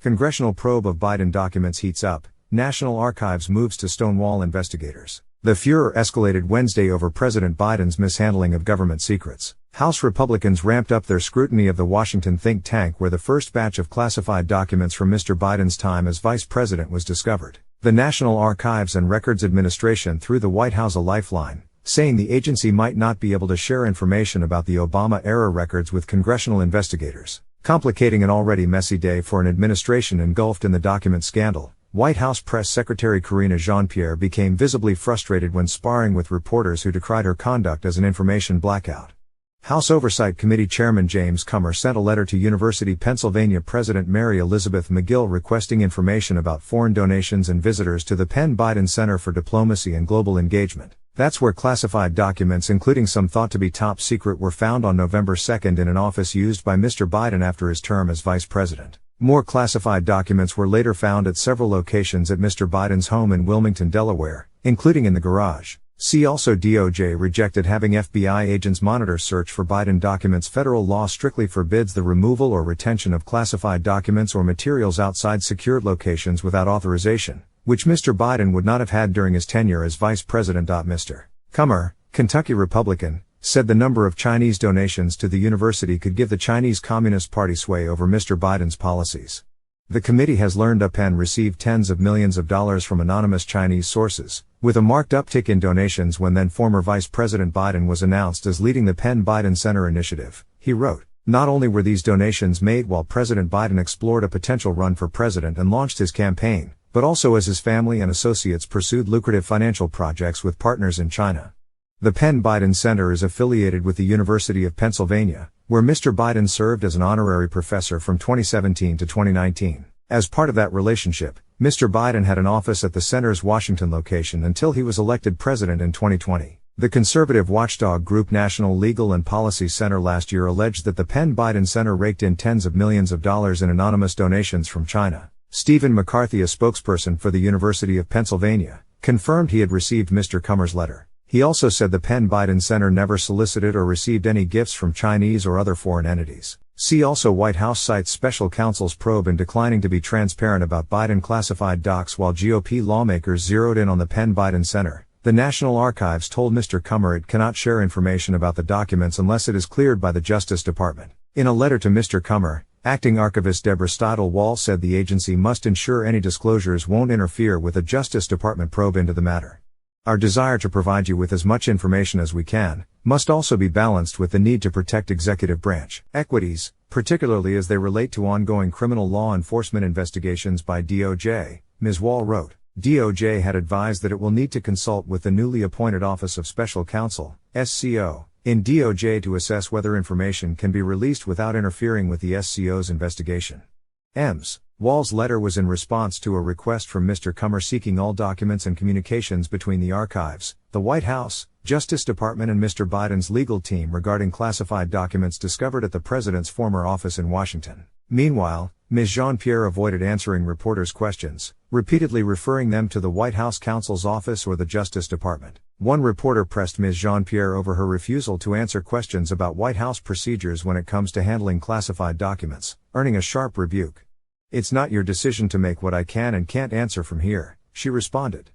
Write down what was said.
Congressional probe of Biden documents heats up, National Archives moves to stonewall investigators. The furor escalated Wednesday over President Biden's mishandling of government secrets. House Republicans ramped up their scrutiny of the Washington think tank where the first batch of classified documents from Mr. Biden's time as vice president was discovered. The National Archives and Records Administration threw the White House a lifeline, saying the agency might not be able to share information about the Obama-era records with congressional investigators, complicating an already messy day for an administration engulfed in the document scandal. White House Press Secretary Karine Jean-Pierre became visibly frustrated when sparring with reporters who decried her conduct as an information blackout. House Oversight Committee Chairman James Comer sent a letter to University of Pennsylvania President Mary Elizabeth McGill requesting information about foreign donations and visitors to the Penn Biden Center for Diplomacy and Global Engagement. That's where classified documents, including some thought to be top secret, were found on November 2 in an office used by Mr. Biden after his term as vice president. More classified documents were later found at several locations at Mr. Biden's home in Wilmington, Delaware, including in the garage. See also DOJ rejected having FBI agents monitor search for Biden documents. Federal law strictly forbids the removal or retention of classified documents or materials outside secured locations without authorization, which Mr. Biden would not have had during his tenure as vice president. Mr. Comer, Kentucky Republican, said the number of Chinese donations to the university could give the Chinese Communist Party sway over Mr. Biden's policies. The committee has learned Penn received tens of millions of dollars from anonymous Chinese sources, with a marked uptick in donations when then former Vice President Biden was announced as leading the Penn Biden Center initiative. He wrote, "Not only were these donations made while President Biden explored a potential run for president and launched his campaign, but also as his family and associates pursued lucrative financial projects with partners in China." The Penn Biden Center is affiliated with the University of Pennsylvania, where Mr. Biden served as an honorary professor from 2017 to 2019. As part of that relationship, Mr. Biden had an office at the center's Washington location until he was elected president in 2020. The conservative watchdog group National Legal and Policy Center last year alleged that the Penn Biden Center raked in tens of millions of dollars in anonymous donations from China. Stephen McCarthy, a spokesperson for the University of Pennsylvania, confirmed he had received Mr. Comer's letter. He also said the Penn Biden Center never solicited or received any gifts from Chinese or other foreign entities. See also White House cites special counsel's probe in declining to be transparent about Biden classified docs while GOP lawmakers zeroed in on the Penn Biden Center. The National Archives told Mr. Comer it cannot share information about the documents unless it is cleared by the Justice Department. In a letter to Mr. Comer, Acting Archivist Deborah Steidel-Wall said the agency must ensure any disclosures won't interfere with a Justice Department probe into the matter. Our desire to provide you with as much information as we can must also be balanced with the need to protect executive branch equities, particularly as they relate to ongoing criminal law enforcement investigations by DOJ, Ms. Wall wrote. DOJ had advised that it will need to consult with the newly appointed Office of Special Counsel, SCO, in DOJ to assess whether information can be released without interfering with the SCO's investigation. Ms. Wall's letter was in response to a request from Mr. Comer seeking all documents and communications between the archives, the White House, Justice Department and Mr. Biden's legal team regarding classified documents discovered at the president's former office in Washington. Meanwhile, Ms. Jean-Pierre avoided answering reporters' questions, repeatedly referring them to the White House counsel's office or the Justice Department. One reporter pressed Ms. Jean-Pierre over her refusal to answer questions about White House procedures when it comes to handling classified documents, earning a sharp rebuke. "It's not your decision to make what I can and can't answer from here," she responded.